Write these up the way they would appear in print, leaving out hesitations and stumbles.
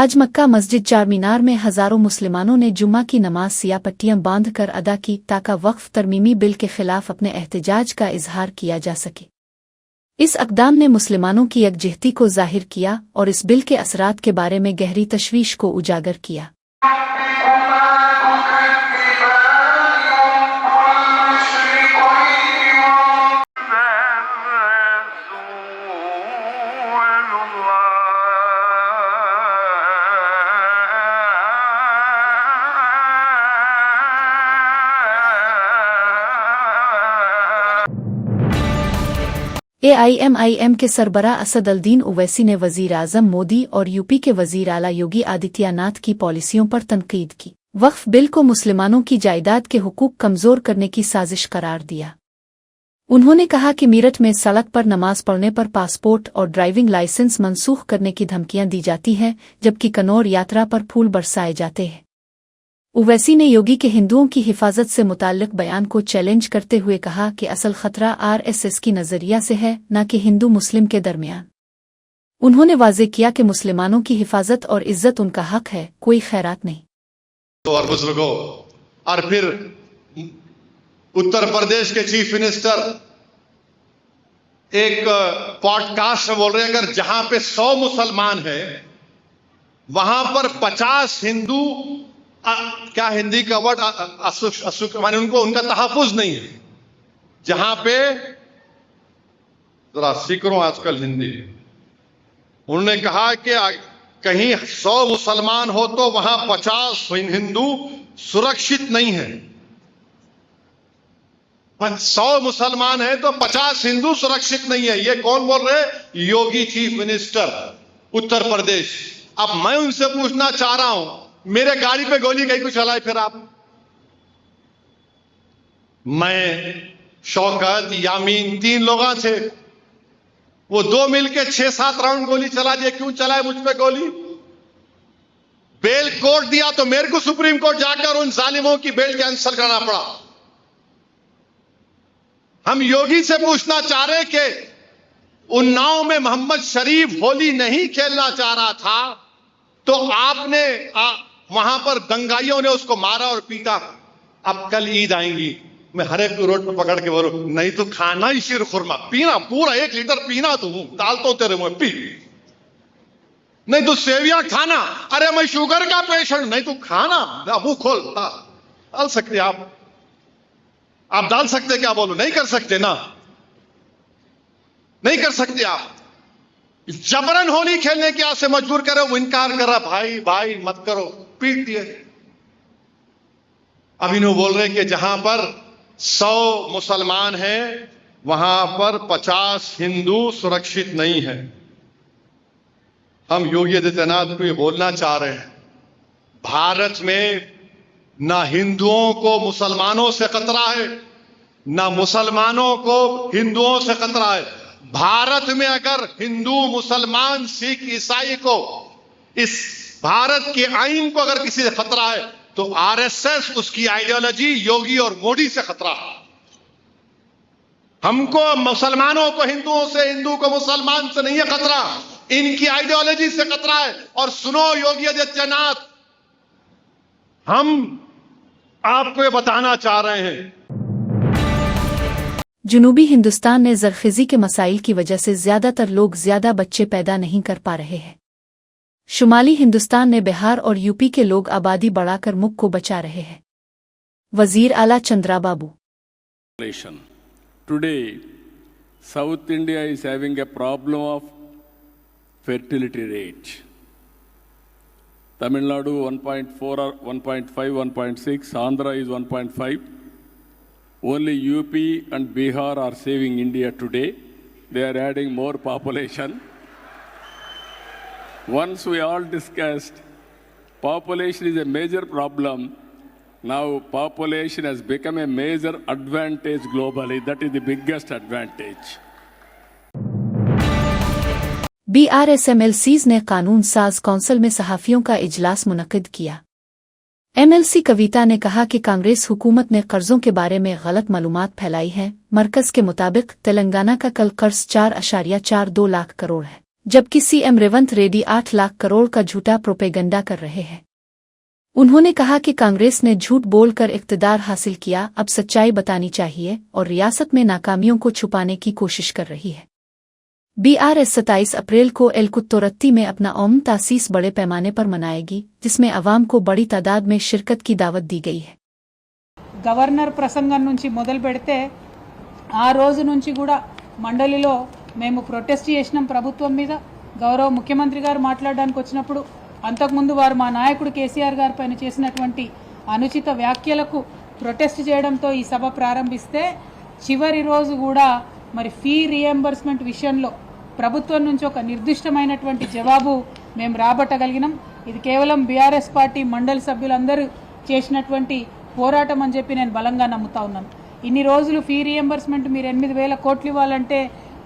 आज मक्का मस्जिद चार मीनार में हजारों मुसलमानों ने जुम्मा की नमाज सिया पट्टियां बांधकर अदा की ताकि वक्फ तरमीमी बिल के खिलाफ अपने एहतजाज का इजहार किया जा सके। इस अक़दाम ने मुसलमानों की यकजहती को जाहिर किया और इस बिल के असरात के बारे में गहरी तशवीश को उजागर किया। AIMIM के सरबरा असद अल-दीन ओवैसी ने वज़ीर आज़म मोदी और यूपी के वज़ीर आला योगी आदित्यनाथ की पॉलिसियों पर तनकीद की। वक्फ बिल को मुसलमानों की जायदाद के हुकूक कमज़ोर करने की साजिश करार दिया। उन्होंने कहा कि मीरठ में सड़क पर नमाज पढ़ने पर पासपोर्ट और ड्राइविंग लाइसेंस मनसूख करने की धमकियां दी जाती हैं, जबकि कन्नौर यात्रा पर फूल बरसाए जाते हैं। ओवैसी ने योगी के हिंदुओं की हिफाजत से मुताल्लिक बयान को चैलेंज करते हुए कहा कि असल खतरा RSS की नज़रिया से है, न कि हिंदू मुस्लिम के दरमियान। उन्होंने वाज़ेह किया कि मुसलमानों की हिफाजत और इज्जत उनका हक है, कोई खैरात नहीं। और बुजुर्गों, और फिर उत्तर प्रदेश के चीफ मिनिस्टर एक पॉडकास्ट में बोल रहे हैं, अगर जहां पे 100 मुसलमान है वहां पर 50 हिंदू, क्या हिंदी का वर्ड माने उनको उनका तहफ़्फ़ुज़ नहीं है। जहां पे जरा सीखो आजकल हिंदी, उन्होंने कहा कि कहीं 100 मुसलमान हो तो वहां 50 हिंदू सुरक्षित नहीं है। 100 मुसलमान है तो 50 हिंदू सुरक्षित नहीं है। ये कौन बोल रहे हैं? योगी चीफ मिनिस्टर उत्तर प्रदेश। अब मैं उनसे पूछना चाह रहा हूं, मेरे गाड़ी पे गोली कहीं को चलाए फिर आप? मैं, शौकत, यामीन, 3 लोग थे, वो 2 मिलके 6-7 राउंड गोली चला दिए। क्यों चलाए मुझ पे गोली? बेल कोर्ट दिया तो मेरे को सुप्रीम कोर्ट जाकर उन जालिमों की बेल कैंसिल करना पड़ा। हम योगी से पूछना चाह रहे कि उन्नाव में मोहम्मद शरीफ होली नहीं खेलना चाह रहा था तो आपने वहां पर दंगाइयों ने उसको मारा और पीटा। अब कल ईद आएंगी, मैं हर एक रोड पर पकड़ के बोलूं, नहीं तो खाना ही शीर खुरमा, पीना पूरा 1 लीटर पीना, तो डालता हूं तेरे मुंह पी, नहीं तो सेवियां खाना। अरे मैं शुगर का पेशेंट, नहीं तो खाना, मुंह खोल। डाल सकते आप डाल सकते क्या? बोलो नहीं कर सकते ना, नहीं कर सकते आप। जबरन होली खेलने के से मजबूर करे, वो इनकार कर रहा, भाई भाई मत करो, पीट दिए। अभी नो बोल रहे कि जहां पर 100 मुसलमान हैं वहां पर 50 हिंदू सुरक्षित नहीं है। हम योगी आदित्यनाथ को ये बोलना चाह रहे हैं, भारत में ना हिंदुओं को मुसलमानों से खतरा है, ना मुसलमानों को हिंदुओं से खतरा है। भारत में अगर हिंदू, मुसलमान, सिख, ईसाई को, इस भारत के आईन को अगर किसी से खतरा है तो RSS, उसकी आइडियोलॉजी, योगी और मोदी से खतरा है। हमको मुसलमानों को हिंदुओं से, हिंदू को मुसलमान से नहीं है खतरा, इनकी आइडियोलॉजी से खतरा है। और सुनो योगी आदित्यनाथ, हम आपको ये बताना चाह रहे हैं, जनूबी हिंदुस्तान में ज़रख़ीज़ी के मसाइल की वजह से ज़्यादातर लोग ज़्यादा बच्चे पैदा नहीं कर पा रहे हैं। शुमाली हिंदुस्तान में बिहार और यूपी के लोग आबादी बढ़ाकर मुल्क को बचा रहे हैं। वज़ीर आला Chandrababu. Today, South India is having a problem of fertility rate. Tamil Nadu 1.4 or 1.5, 1.6, Andhra is 1.5. Only UP and Bihar are saving India today. They are adding more population. Once we all discussed, population is a major problem. Now population has become a major advantage globally. That is the biggest advantage. BRSMLCs ने कानून साज council में सहाफ़ियों का इजलास मुनक्किद किया। MLC कविता ने कहा कि कांग्रेस हुकूमत ने कर्जों के बारे में गलत मालूमात फैलाई है। मरकज के मुताबिक तेलंगाना का कल कर्ज 4.42 लाख करोड़ है, जबकि सीएम रेवंत रेड्डी 8 लाख करोड़ का झूठा प्रोपेगंडा कर रहे हैं। उन्होंने कहा कि कांग्रेस ने झूठ बोलकर इक़्तिदार हासिल किया, अब सच्चाई बतानी चाहिए और रियासत में नाकामियों को छुपाने की कोशिश कर रही है। बीआरएस 27 अप्रैल को एलकुत्तोरत्ती में अपना ओम तासीस बड़े पैमाने पर मनाएगी, जिसमें अवाम को बड़ी तादाद में शिरकत की दावत दी गई है। గవర్నర్ ప్రసంగం నుంచి మొదలు పెడితే ఆ రోజు నుంచి కూడా మండలిలో మేము ప్రొటెస్ట్ చేసినాం ప్రభుత్వం మీద. గౌరవ ముఖ్యమంత్రి గారు మాట్లాడడానికి వచ్చినప్పుడు అంతకుముందు వారు మా నాయకుడు కేసీఆర్ గారి పైన చేసినటువంటి అనుచిత వ్యాఖ్యలకు ప్రొటెస్ట్ చేయడంతో ఈ సభ ప్రారంభిస్తే చివరి రోజు కూడా మరి ఫీ రీఎంబర్స్మెంట్ విషయంలో ప్రభుత్వం నుంచి ఒక నిర్దిష్టమైనటువంటి జవాబు మేము రాబట్టగలిగినాం. ఇది కేవలం బీఆర్ఎస్ పార్టీ మండలి సభ్యులందరూ చేసినటువంటి పోరాటం అని చెప్పి నేను బలంగా నమ్ముతా ఉన్నాను. ఇన్ని రోజులు ఫీ రీఎంబర్స్మెంట్ మీరు 8,000 కోట్లు ఇవ్వాలంటే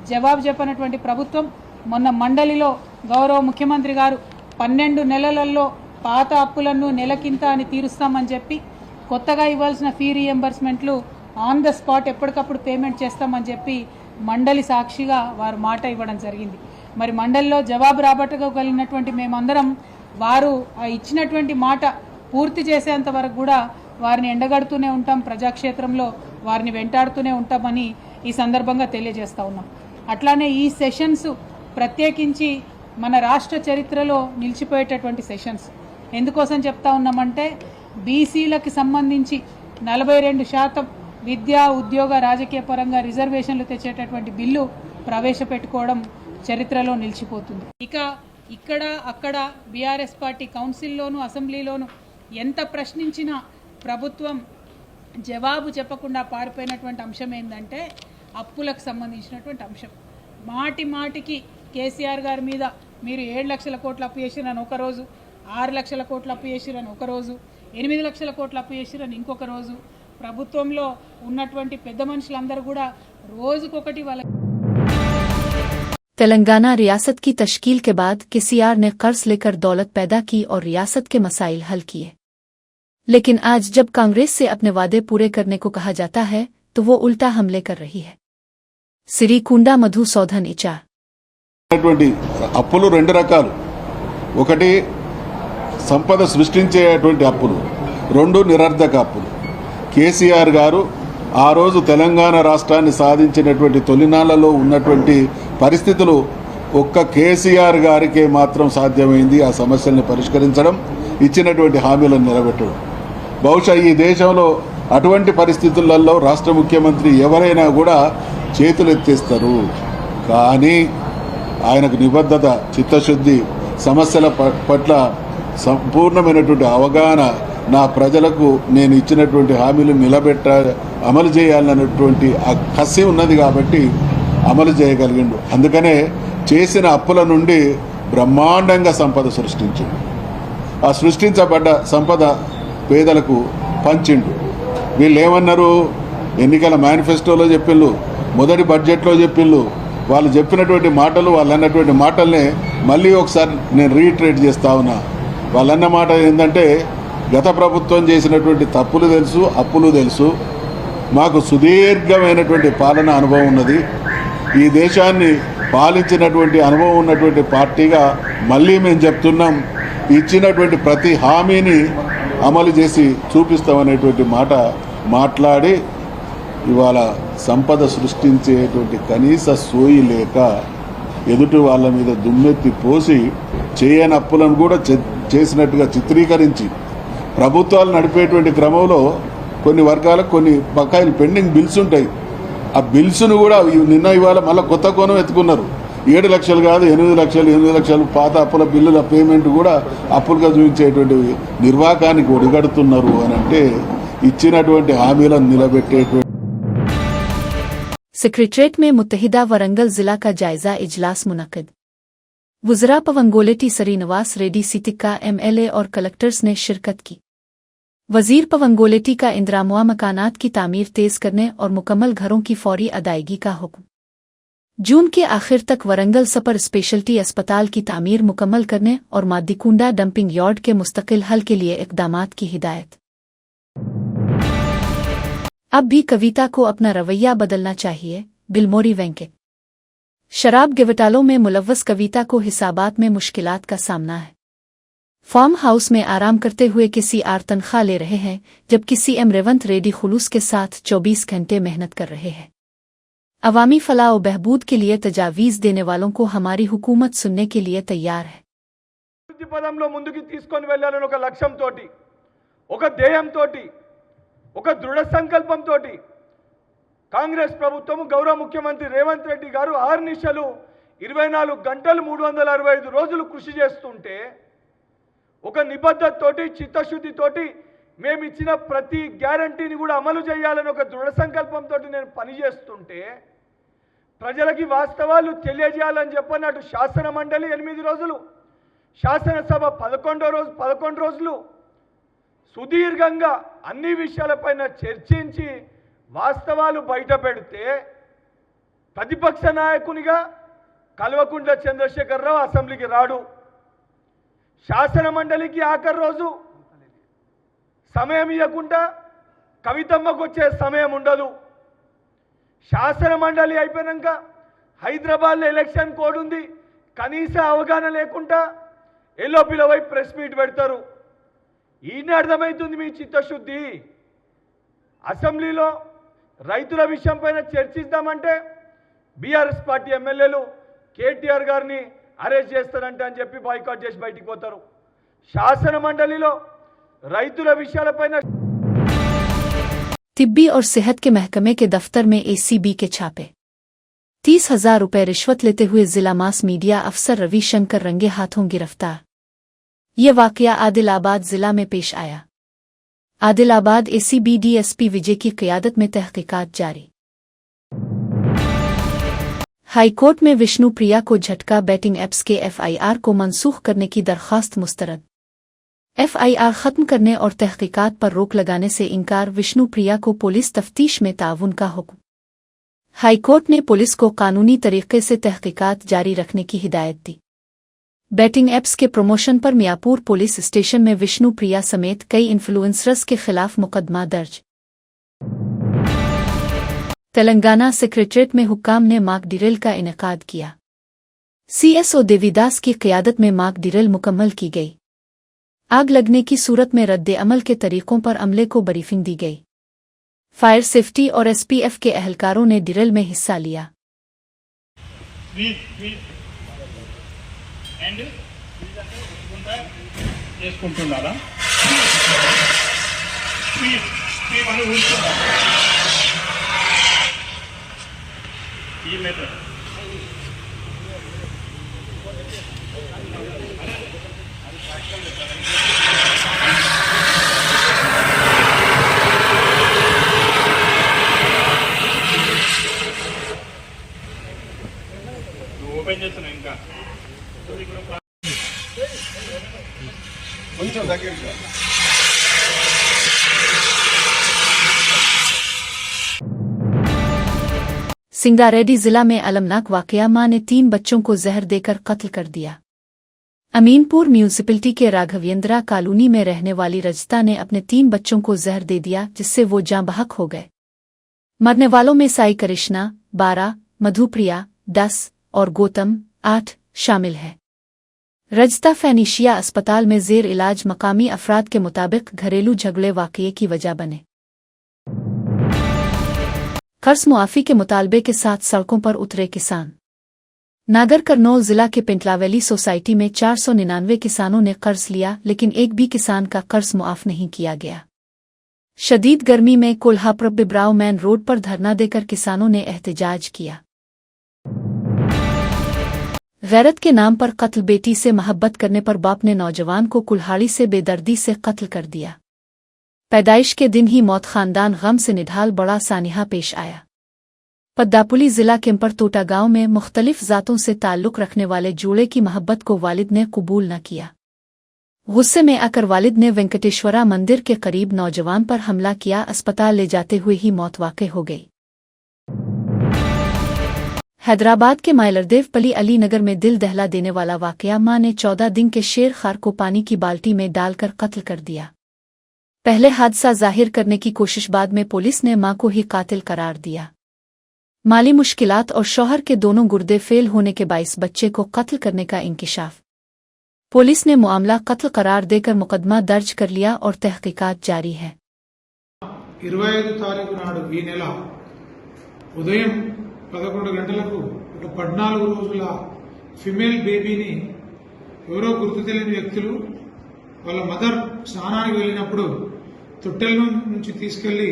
జవాబు చెప్పినటువంటి ప్రభుత్వం మొన్న మండలిలో గౌరవ ముఖ్యమంత్రి గారు 12 నెలలలో పాత అప్పులను నెలకింత అని తీరుస్తామని చెప్పి కొత్తగా ఇవ్వాల్సిన ఫీ రీఎంబర్స్మెంట్లు ఆన్ ద స్పాట్ ఎప్పటికప్పుడు పేమెంట్ చేస్తామని చెప్పి మండలి సాక్షిగా వారు మాట ఇవ్వడం జరిగింది. మరి మండలిలో జవాబు రాబట్టగలిగినటువంటి మేమందరం వారు ఇచ్చినటువంటి మాట పూర్తి చేసేంత వరకు కూడా వారిని ఎండగడుతూనే ఉంటాం, ప్రజాక్షేత్రంలో వారిని వెంటాడుతూనే ఉంటామని ఈ సందర్భంగా తెలియజేస్తూ ఉన్నాం. అట్లానే ఈ సెషన్స్ ప్రత్యేకించి మన రాష్ట్ర చరిత్రలో నిలిచిపోయేటటువంటి సెషన్స్. ఎందుకోసం చెప్తా ఉన్నామంటే బీసీలకు సంబంధించి 42% విద్యా ఉద్యోగ రాజకీయ పరంగా రిజర్వేషన్లు తెచ్చేటటువంటి బిల్లు ప్రవేశపెట్టుకోవడం చరిత్రలో నిలిచిపోతుంది. ఇక ఇక్కడ అక్కడ బీఆర్ఎస్ పార్టీ కౌన్సిల్లోను అసెంబ్లీలోను ఎంత ప్రశ్నించినా ప్రభుత్వం జవాబు చెప్పకుండా పారిపోయినటువంటి అంశం ఏంటంటే అప్పులకు సంబంధించినటువంటి అంశం. మాటి మాటికి కేసీఆర్ గారి మీద మీరు 7 లక్షల కోట్లు అప్పు చేసిరని ఒకరోజు, 6 లక్షల కోట్లు అప్పు చేసిరని ఒకరోజు, 8 లక్షల కోట్లు అప్పు చేసిరని ఇంకొక రోజు, ప్రభుత్వంలో ఉన్నటువంటి పెద్ద మనుషులందరూ కూడా రోజుకొకటి వాళ్ళ तेलंगाना रियासत की तश्कील के बाद केसीआर ने कर्ज लेकर दौलत पैदा की और रियासत के मसाइल हल किए। लेकिन आज जब कांग्रेस से अपने वादे पूरे करने को कहा जाता है तो वो उल्टा हमले कर रही है। సిరికొండ మధుసూదన్ ఇచ్చా అప్పులు 2 రకాలు. ఒకటి సంపద సృష్టించేటువంటి అప్పులు, 2 నిరర్ధక అప్పులు. కేసీఆర్ గారు ఆ రోజు తెలంగాణ రాష్ట్రాన్ని సాధించినటువంటి తొలినాళ్లలో ఉన్నటువంటి పరిస్థితులు ఒక్క కేసీఆర్ గారికే మాత్రం సాధ్యమైంది ఆ సమస్యల్ని పరిష్కరించడం, ఇచ్చినటువంటి హామీలను నిలబెట్టడం. బహుశా ఈ దేశంలో అటువంటి పరిస్థితులలో రాష్ట్ర ముఖ్యమంత్రి ఎవరైనా కూడా చేతులు ఎత్తేస్తారు. కానీ ఆయనకు నిబద్ధత, చిత్తశుద్ధి, సమస్యల పట్ల సంపూర్ణమైనటువంటి అవగాహన, నా ప్రజలకు నేను ఇచ్చినటువంటి హామీలు అమలు చేయాలన్నటువంటి ఆ కసి ఉన్నది కాబట్టి అమలు చేయగలిగిండు. అందుకనే చేసిన అప్పుల నుండి బ్రహ్మాండంగా సంపద సృష్టించిండు. ఆ సృష్టించబడ్డ సంపద పేదలకు పంచిండు. వీళ్ళు ఏమన్నారు, ఎన్నికల మేనిఫెస్టోలో చెప్పిళ్ళు, మొదటి బడ్జెట్లో చెప్పిళ్ళు. వాళ్ళు చెప్పినటువంటి మాటలు, వాళ్ళు అన్నటువంటి మాటల్నే మళ్ళీ ఒకసారి నేను రీట్రేట్ చేస్తా ఉన్నా. వాళ్ళన్న మాట ఏంటంటే, గత ప్రభుత్వం చేసినటువంటి తప్పులు తెలుసు, అప్పులు తెలుసు, మాకు సుదీర్ఘమైనటువంటి పాలన అనుభవం ఉన్నది, ఈ దేశాన్ని పాలించినటువంటి అనుభవం ఉన్నటువంటి పార్టీగా మళ్ళీ మేము చెప్తున్నాం, ఇచ్చినటువంటి ప్రతి హామీని అమలు చేసి చూపిస్తామనేటువంటి మాట మాట్లాడి ఇవాళ సంపద సృష్టించేటువంటి కనీస సోయి లేక ఎదుటి వాళ్ళ మీద దుమ్మెత్తి పోసి చేయని అప్పులను కూడా చేసినట్టుగా చిత్రీకరించి ప్రభుత్వాలు నడిపేటువంటి క్రమంలో కొన్ని వర్గాలకు కొన్ని బకాయిలు పెండింగ్ బిల్స్ ఉంటాయి. ఆ బిల్స్ను కూడా నిన్న ఇవాళ మళ్ళీ కొత్త కోణం ఎత్తుకున్నారు. 7 లక్షలు కాదు 8 లక్షలు, 8 లక్షలు పాత అప్పుల బిల్లుల పేమెంట్ కూడా అప్పులుగా చూపించేటువంటి నిర్వాకానికి ఒడిగడుతున్నారు అని అంటే ఇచ్చినటువంటి హామీలను నిలబెట్టేటువంటి. सेक्रेटरीट में मुत्तहिदा वरंगल जिला का जायजा इजलास मुनक्किद। वुज़रा पवंगोलेटी श्रीनिवास रेड्डी सितिक्का MLA और कलेक्टर्स ने शिरकत की। वजीर पवंगोलेटी का इंदिरामुआ मकानात की तामीर तेज करने और मुकम्मल घरों की फौरी अदायगी का हुक्म। जून के आखिर तक वरंगल सपर स्पेशलिटी अस्पताल की तामीर मुकम्मल करने और मादीकुंडा डंपिंग यार्ड के मुस्तकिल हल के लिए इक़दामात की हिदायत। अब भी कविता को अपना रवैया बदलना चाहिए, बिलमोरी वेंकट। शराब घोटालों में मुलव्वस कविता को हिसाबात में मुश्किलात का सामना है। फार्म हाउस में आराम करते हुए किसी आर तनख्वाह ले रहे हैं, जबकि सीएम रेवंत रेड्डी खुलूस के साथ 24 घंटे मेहनत कर रहे हैं। अवामी फलाह और बहबूद के लिए तजावीज़ देने वालों को हमारी हुकूमत सुनने के लिए तैयार है। పదంలో ముందుకు తీసుకొని వెళ్ళాలని ఒక లక్ష్యంతోటి, ఒక ధ్యేయంతోటి, ఒక దృఢ సంకల్పంతోటి కాంగ్రెస్ ప్రభుత్వం గౌరవ ముఖ్యమంత్రి రేవంత్ రెడ్డి గారు ఆర్నిశలు 24 గంటలు 365 రోజులు కృషి చేస్తుంటే, ఒక నిబద్ధతతోటి చిత్తశుద్ధితోటి మేము ఇచ్చిన ప్రతి గ్యారంటీని కూడా అమలు చేయాలని ఒక దృఢ సంకల్పంతోటి నేను పనిచేస్తుంటే, ప్రజలకి వాస్తవాలు తెలియజేయాలని చెప్పని అటు శాసన మండలి 8 రోజులు, శాసనసభ 11 రోజులు సుదీర్ఘంగా అన్ని విషయాలపైన చర్చించి వాస్తవాలు బయట పెడితే, ప్రతిపక్ష నాయకునిగా కల్వకుంట్ల చంద్రశేఖరరావు అసెంబ్లీకి రాడు. శాసన మండలికి ఆఖరి రోజు సమయం ఇవ్వకుండా కవితమ్మకు వచ్చే సమయం ఉండదు. శాసన మండలి అయిపోయాక హైదరాబాద్లో ఎలక్షన్ కోడ్ ఉంది, కనీస అవగాహన లేకుండా ఎల్లోపిలో పోయి ప్రెస్ మీట్ పెడతారు. ఈయన అర్థమవుతుంది మీ చిత్తశుద్ధి. అసెంబ్లీలో రైతుల విషయం పైన చర్చిద్దామంటే బీఆర్ఎస్ పార్టీ ఎమ్మెల్యేలు కేటీఆర్ గారిని అరెస్ట్ చేస్తారంటే అని చెప్పి బాయ్కాట్ చేసి బయటికి పోతారు. శాసన మండలిలో రైతుల విషయాలపైన तिब्बी और सेहत के महकमे के दफ्तर में एसीबी के छापे। 30,000 रुपये रिश्वत लेते हुए जिला मास मीडिया अफसर रविशंकर रंगे हाथों गिरफ्तार। ये वाकया आदिलाबाद जिला में पेश आया। आदिलाबाद एसीबी डीएसपी विजय की क़ियादत में तहकीकात जारी। हाईकोर्ट में विष्णु प्रिया को झटका, बैटिंग ऐप्स के एफआईआर को मनसूख करने की दरख्वास्त मुस्तरद। एफआईआर खत्म करने और तहकीकात पर रोक लगाने से इनकार, विष्णु प्रिया को पुलिस तफ्तीश में ताउन का हुक्म। हाईकोर्ट ने पुलिस को कानूनी तरीके से तहकीकात जारी रखने की हिदायत दी। बैटिंग ऐप्स के प्रमोशन पर मियापुर पुलिस स्टेशन में विष्णु प्रिया समेत कई इन्फ्लुएंसर्स के खिलाफ मुकदमा दर्ज। तेलंगाना सेक्रेटरीट में हुक्काम ने मॉक ड्रिल का इनेकाद किया। सीएसओ देवीदास की क़ियादत में मॉक ड्रिल मुकम्मल की गई। आग लगने की सूरत में रद्द अमल के तरीकों पर अमले को ब्रीफिंग दी गई। फायर सेफ्टी और एसपीएफ के एहलकारों ने ड्रिल में हिस्सा लिया। ఓపెన్ చేస్తున్నా ఇంకా కొంచెం దగ్గరగా सिंगारेड्डी जिला में अलमनाक वाकया, मां ने 3 बच्चों को जहर देकर कत्ल कर दिया। अमीनपुर म्यूनिसिपैलिटी के राघवेंद्रा कॉलोनी में रहने वाली रजता ने अपने 3 बच्चों को जहर दे दिया, जिससे वो जाँ बहक हो गए। मरने वालों में साई कृष्णा 12, मधुप्रिया 10 और गौतम 8 शामिल है। रजता फैनिशिया अस्पताल में जेर इलाज। मकामी अफराद के मुताबिक घरेलू झगड़े वाकये की वजह बने। कर्ज मुआफी के मुतालबे के साथ सड़कों पर उतरे किसान। नागर करनौल जिला के पिंटलावैली सोसाइटी में 499 किसानों ने कर्ज लिया, लेकिन एक भी किसान का कर्ज मुआफ नहीं किया गया। शदीद गर्मी में कोल्हापुर बिब्राव मैन रोड पर धरना देकर किसानों ने एहतजाज किया। गैरत के नाम पर कत्ल। बेटी से मोहब्बत करने पर बाप ने नौजवान को कुल्हाड़ी से बेदर्दी से कत्ल कर दिया। पैदाइश के दिन ही मौत, खानदान गम से निढाल। बड़ा सानिहा पेश आया। पद्दापुली जिला केम्पर तोटा गांव में मुख्तलिफ जातों से ताल्लुक रखने वाले जोड़े की मोहब्बत को वालिद ने कबूल न किया। गुस्से में आकर वालिद ने वेंकटेश्वरा मंदिर के करीब नौजवान पर हमला किया। अस्पताल ले जाते हुए ही मौत वाक़ई हो गई। हैदराबाद के माइलरदेवपल्ली अली नगर में दिल दहला देने वाला वाकया। मां ने 14 दिन के शेर खार को पानी की बाल्टी में डालकर कत्ल कर दिया। पहले हादसा जाहिर करने की कोशिश, बाद में पुलिस ने मां को ही कातिल करार दिया। माली मुश्किलात और शौहर के दोनों गुर्दे फेल होने के बाइस बच्चे को कत्ल करने का इंकिशाफ। पुलिस ने मामला कत्ल करार देकर मुकदमा दर्ज कर लिया और तहकीकात जारी है। 25 తారీఖు నాడు ఈ నెల ఉదయం 11 గంటలకు ఒక 14 రోజుల ఫిమేల్ బేబీని ఎవరో గుర్తు తెలియని వ్యక్తులు వాళ్ళ మదర్ స్నానానికి వెళ్ళినప్పుడు తొట్టెల నుంచి తీసుకెళ్లి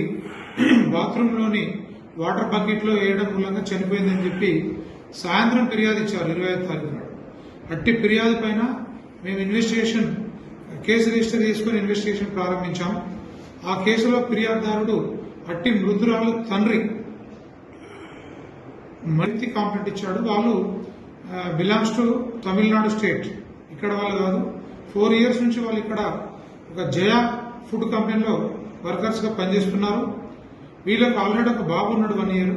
బాత్రూంలోని వాటర్ బకెట్లో వేయడం మూలంగా చనిపోయిందని చెప్పి సాయంత్రం ఫిర్యాదు ఇచ్చారు 25 తారీఖు నాడు. అట్టి ఫిర్యాదు పైన మేము ఇన్వెస్టిగేషన్ కేసు రిజిస్టర్ చేసుకుని ఇన్వెస్టిగేషన్ ప్రారంభించాం. ఆ కేసులో ఫిర్యాదుదారుడు అట్టి మృతురాలు తండ్రి మరితి కాంప్లైంట్ ఇచ్చాడు. వాళ్ళు బిలాంగ్స్ టు తమిళనాడు స్టేట్, ఇక్కడ వాళ్ళు కాదు. 4 years నుంచి వాళ్ళు ఇక్కడ ఒక జయా ఫుడ్ కంపెనీలో వర్కర్స్ గా పనిచేస్తున్నారు. వీళ్ళకి ఆల్రెడీ ఒక బాబు ఉన్నాడు 1 year.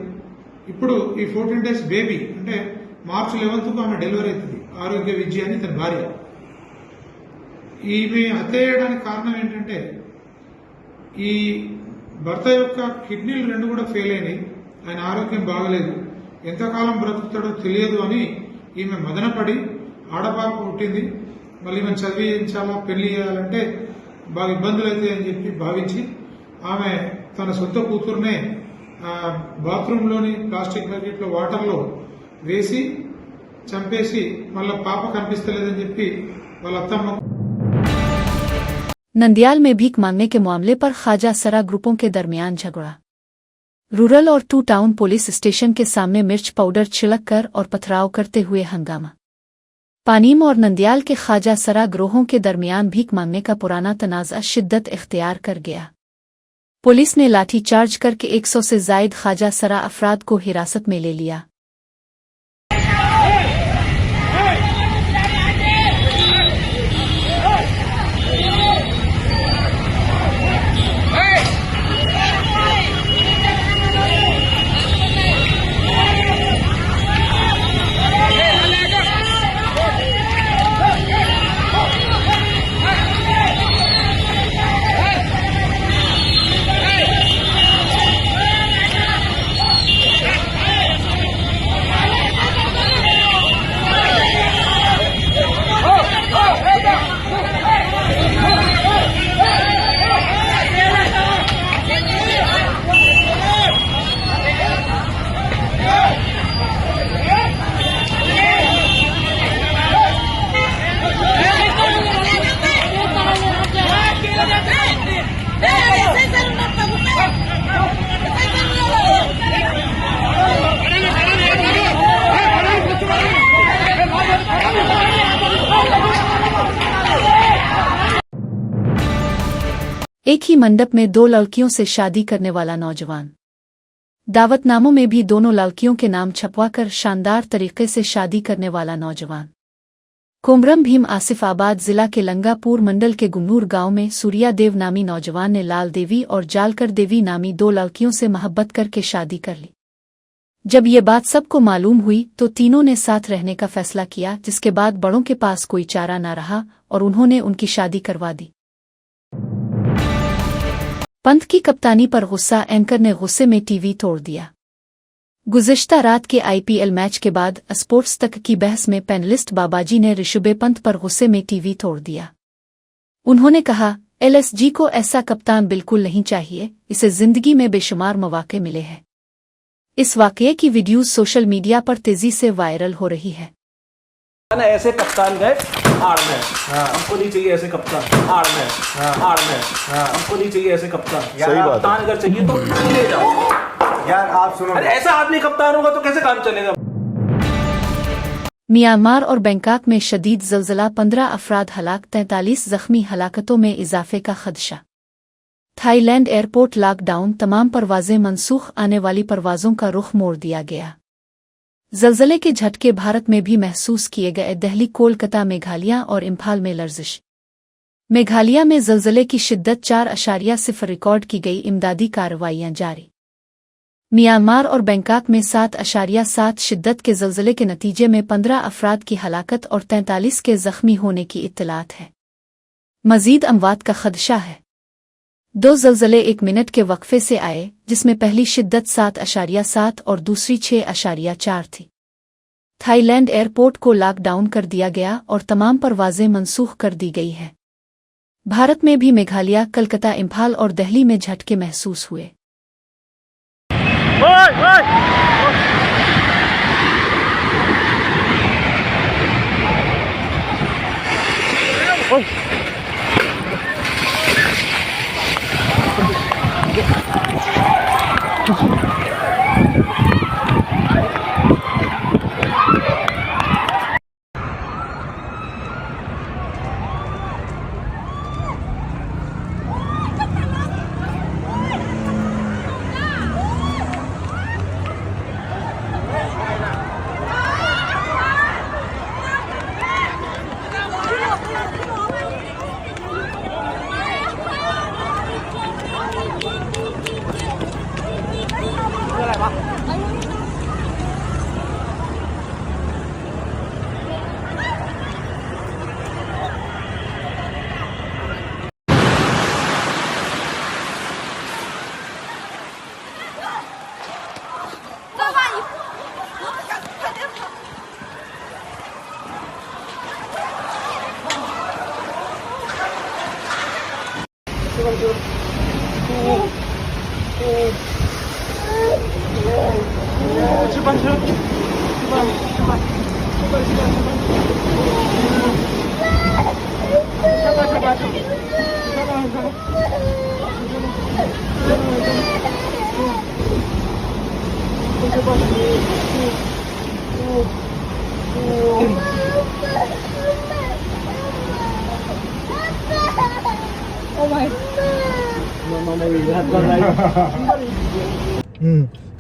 ఇప్పుడు ఈ 14 days బేబీ అంటే March 11th ఆమె డెలివరీ అవుతుంది. ఆరోగ్య విజయ అని తన భార్య. ఈమె హత్య చేయడానికి కారణం ఏంటంటే ఈ భర్త యొక్క కిడ్నీలు 2 కూడా ఫెయిల్ అయినాయి, ఆయన ఆరోగ్యం బాగలేదు, ఎంతకాలం బ్రతుకుతాడో తెలియదు అని ఈమె మదనపడి ఆడపాప పుట్టింది, మళ్ళీ ఈమె చదివించాలా పెళ్లి చేయాలంటే బాగా ఇబ్బందులు అవుతాయని చెప్పి భావించి ఆమె తన సొంత కూతురునే బాత్రూంలోని ప్లాస్టిక్ బకెట్లో వాటర్లో వేసి చంపేసి మళ్ళా పాప కనిపిస్తలేదని చెప్పి వాళ్ళ అత్తమ్మ। नंदियाल में भीख मांगने के मामले पर ख्वाजा सरा ग्रुपों के दरमियान झगड़ा। रूरल और 2 टाउन पुलिस स्टेशन के सामने मिर्च पाउडर छिड़क कर और पथराव करते हुए हंगामा। पानीम और नंदियाल के ख्वाजा सरा ग्रोहों के दरमियान भीख मांगने का पुराना तनाज़ा शिद्दत इख्तियार कर गया। पुलिस ने लाठी चार्ज करके 100 से जायद ख्वाजा सरा अफराद को हिरासत में ले लिया। एक ही मंडप में 2 लड़कियों से शादी करने वाला नौजवान। दावतनामों में भी दोनों लड़कियों के नाम छपवाकर शानदार तरीके से शादी करने वाला नौजवान। कोमरम भीम आसिफाबाद जिला के लंगापुर मंडल के गुन्नूर गांव में सूर्या देव नामी नौजवान ने लाल देवी और जालकर देवी नामी 2 लड़कियों से मोहब्बत करके शादी कर ली। जब ये बात सबको मालूम हुई तो तीनों ने साथ रहने का फैसला किया, जिसके बाद बड़ों के पास कोई चारा न रहा और उन्होंने उनकी शादी करवा दी। पंत की कप्तानी पर गुस्सा एंकर ने गुस्से में टीवी तोड़ दिया। गुज़िश्ता रात के IPL मैच के बाद स्पोर्ट्स तक की बहस में पैनलिस्ट बाबाजी ने ऋषभ पंत पर गुस्से में टीवी तोड़ दिया। उन्होंने कहा, LSG को ऐसा कप्तान बिल्कुल नहीं चाहिए, इसे जिंदगी में बेशुमार मौके मिले हैं। इस वाकये की वीडियो सोशल मीडिया पर तेजी से वायरल हो रही है। ऐसे कप्तान गए हार में, हमको नहीं चाहिए ऐसे कप्तान, हार में हमको नहीं चाहिए ऐसे कप्तान। कप्तान अगर चाहिए तो ले जाओ यार, आप सुनो, अरे ऐसा आदमी कप्तान होगा तो कैसे काम चलेगा। म्यांमार और बैंकॉक में शदीद ज़लज़ला, 15 अफराद हलाक, 43 जख्मी, हलाकतों में इजाफे का खदशा। थाईलैंड एयरपोर्ट लॉकडाउन, तमाम परवाजें मनसूख, आने वाली परवाजों का रुख मोड़ दिया गया। ज़लज़ले के झटके भारत में भी महसूस किए गए। दिल्ली, कोलकाता, मेघालय और इम्फाल में लर्जिश। मेघालय में ज़लज़ले की शिद्दत 4.0 रिकॉर्ड की गई। इमदादी कार्रवाइयां जारी। म्यांमार और बैंकॉक में 7.7 शिद्दत के ज़लज़ले के नतीजे में 15 अफराद की हलाकत और 43 के ज़ख्मी होने की इत्तलात है। मज़ीद अमवात का खदशा है। दो ज़लज़ले 1 मिनट के वक्फे से आए, जिसमें पहली शिद्दत 7.7 और दूसरी 6.4 थी। थाईलैंड एयरपोर्ट को लॉकडाउन कर दिया गया और तमाम परवाजें मनसूख कर दी गई हैं। भारत में भी मेघालय, कलकत्ता, इम्फाल और दिल्ली में झटके महसूस हुए।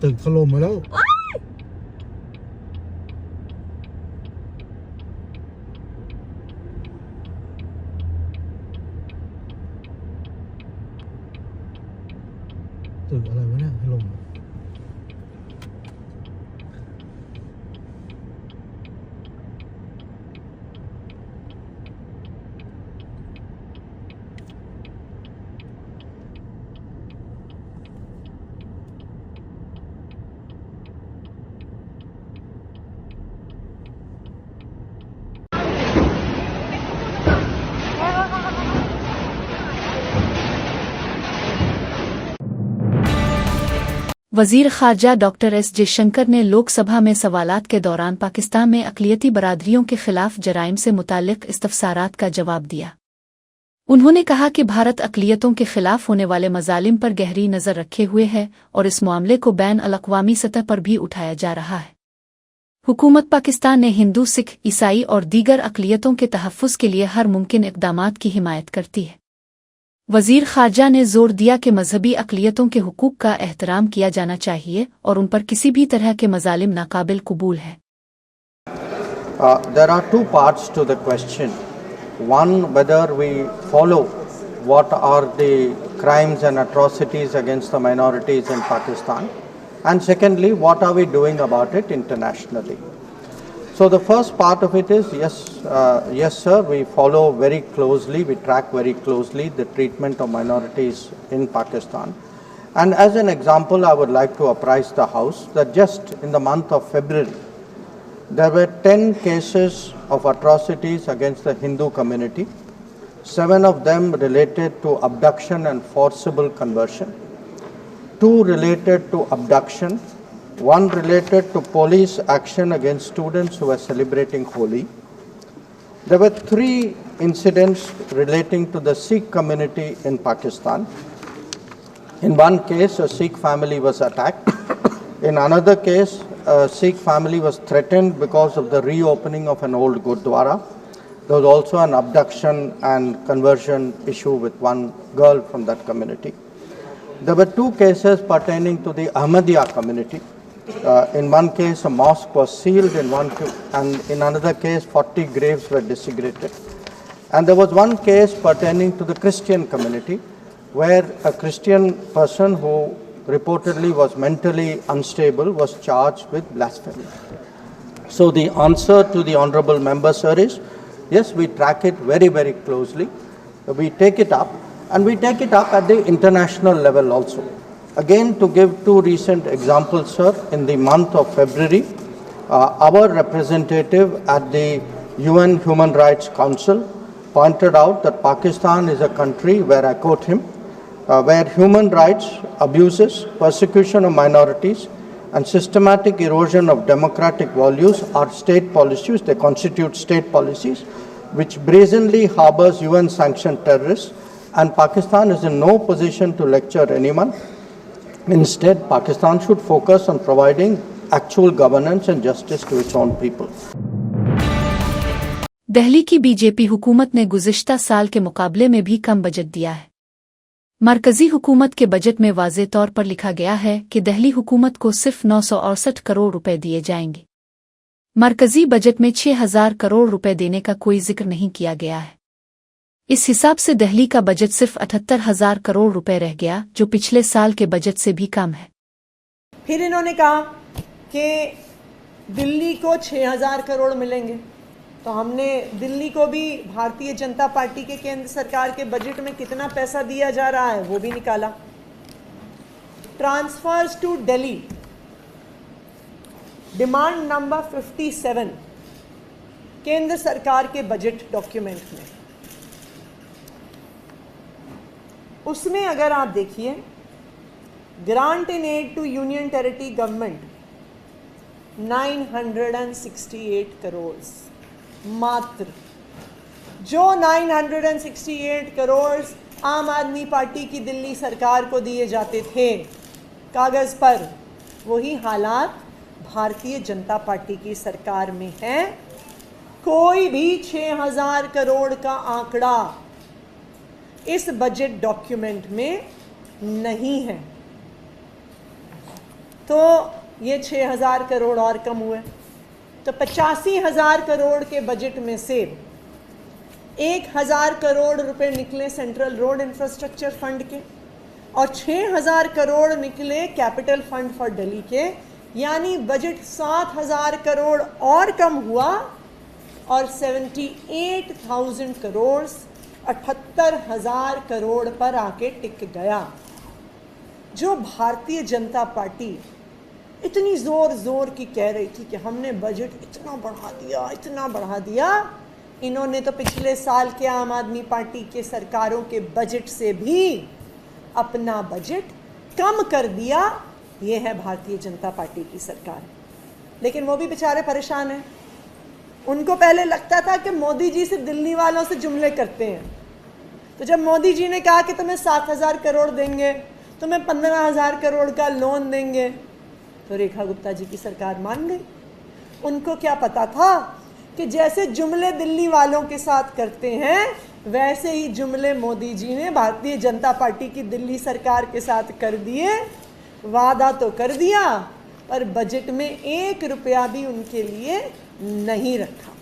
ตึกถล่มมาแล้วตึกอะไรวะเนี่ยถล่ม वजीर खारजा डॉक्टर एस जयशंकर ने लोकसभा में सवालात के दौरान पाकिस्तान में अक़लियती बरादरियों के खिलाफ जराइम से मुताल्लिक़ इस्तफ़सारात का जवाब दिया। उन्होंने कहा कि भारत अक़लियतों के खिलाफ होने वाले मज़ालिम पर गहरी नज़र रखे हुए है और इस मामले को बैन अल-अक़वामी सतह पर भी उठाया जा रहा है। हुकूमत पाकिस्तान ने हिंदू, सिख, ईसाई और दीगर अक़लियतों के तहफ़्फ़ुज़ के लिए हर मुमकिन इक़दामात की हिमायत करती है। वज़ीर ख़ारजा ने जोर दिया कि मजहबी अक़लियतों के हुकूक का एहतराम किया जाना चाहिए और उन पर किसी भी तरह के मज़ालिम नाकाबिल कबूल है। There are two parts to the question. One, whether we follow what are the crimes and atrocities against the minorities in Pakistan, and secondly, what are we doing about it internationally. So the first part of it is yes sir, we follow very closely, we track very closely the treatment of minorities in Pakistan. And as an example, I would like to apprise the House that just in the month of February, there were 10 cases of atrocities against the Hindu community, 7 of them related to abduction and forcible conversion, 2 related to abduction, 1 related to police action against students who were celebrating Holi. There were 3 incidents relating to the Sikh community in Pakistan. In one case, a Sikh family was attacked. In another case, a Sikh family was threatened because of the reopening of an old Gurdwara. There was also an abduction and conversion issue with one girl from that community. There were 2 cases pertaining to the Ahmadiyya community. In one case, a mosque was sealed, and in another case, 40 graves were desecrated. And there was one case pertaining to the Christian community, where a Christian person who reportedly was mentally unstable was charged with blasphemy. So the answer to the honourable member, sir, is yes, we track it very, very closely. We take it up, and we take it up at the international level also. Again, to give two recent examples, sir, in the month of February, our representative at the UN Human Rights Council pointed out that Pakistan is a country where, I quote him, where human rights abuses, persecution of minorities, and systematic erosion of democratic values are state policies. They constitute state policies which brazenly harbors UN-sanctioned terrorists, and Pakistan is in no position to lecture anyone. Instead, Pakistan should focus on providing actual governance and justice to its own people. Delhi की BJP हुकूमत ने गुज़िश्ता साल के मुकाबले में भी कम budget दिया है। मरकजी हुकूमत के बजट में वाज़े तौर पर लिखा गया है कि दिल्ली हुकूमत को सिर्फ 968 करोड़ रुपए दिए जाएंगे। मरकजी बजट में 6000 करोड़ रुपए देने का कोई जिक्र नहीं किया गया है। इस हिसाब से दिल्ली का बजट सिर्फ 78,000 करोड़ रुपए रह गया, जो पिछले साल के बजट से भी कम है। फिर इन्होंने कहा कि दिल्ली को 6000 करोड़ मिलेंगे, तो हमने दिल्ली को भी भारतीय जनता पार्टी के केंद्र सरकार के बजट में कितना पैसा दिया जा रहा है वो भी निकाला। Transfers to Delhi, demand number 57 केंद्र सरकार के बजट डॉक्यूमेंट में, उसमें अगर आप देखिए, grant in aid to union territory government 968 crore, मात्र जो 968 करोड़ आम आदमी पार्टी की दिल्ली सरकार को दिए जाते थे कागज़ पर, वही हालात भारतीय जनता पार्टी की सरकार में है। कोई भी 6000 करोड़ का आंकड़ा इस बजट डॉक्यूमेंट में नहीं है, तो ये 6000 करोड़ और कम हुए। तो 85,000 करोड़ के बजट में से 1000 करोड़ रुपए निकले सेंट्रल रोड इंफ्रास्ट्रक्चर फंड के और 6000 करोड़ निकले कैपिटल फंड फॉर दिल्ली के, यानी बजट 7000 करोड़ और कम हुआ और 78,000 करोड़ 78,000 करोड़ पर आके टिक गया। जो भारतीय जनता पार्टी इतनी जोर की कह रही थी कि हमने बजट इतना बढ़ा दिया, इन्होंने तो पिछले साल के आम आदमी पार्टी के सरकारों के बजट से भी अपना बजट कम कर दिया। ये है भारतीय जनता पार्टी की सरकार। लेकिन वो भी बेचारे परेशान हैं। उनको पहले लगता था कि मोदी जी से दिल्ली वालों से जुमले करते हैं, तो जब मोदी जी ने कहा कि तुम्हें 7,000 करोड़ देंगे, तुम्हें 15,000 करोड़ का लोन देंगे, तो रेखा गुप्ता जी की सरकार मान गई। उनको क्या पता था कि जैसे जुमले दिल्ली वालों के साथ करते हैं, वैसे ही जुमले मोदी जी ने भारतीय जनता पार्टी की दिल्ली सरकार के साथ कर दिए। वादा तो कर दिया, पर बजट में 1 रुपया भी उनके लिए नहीं रखा।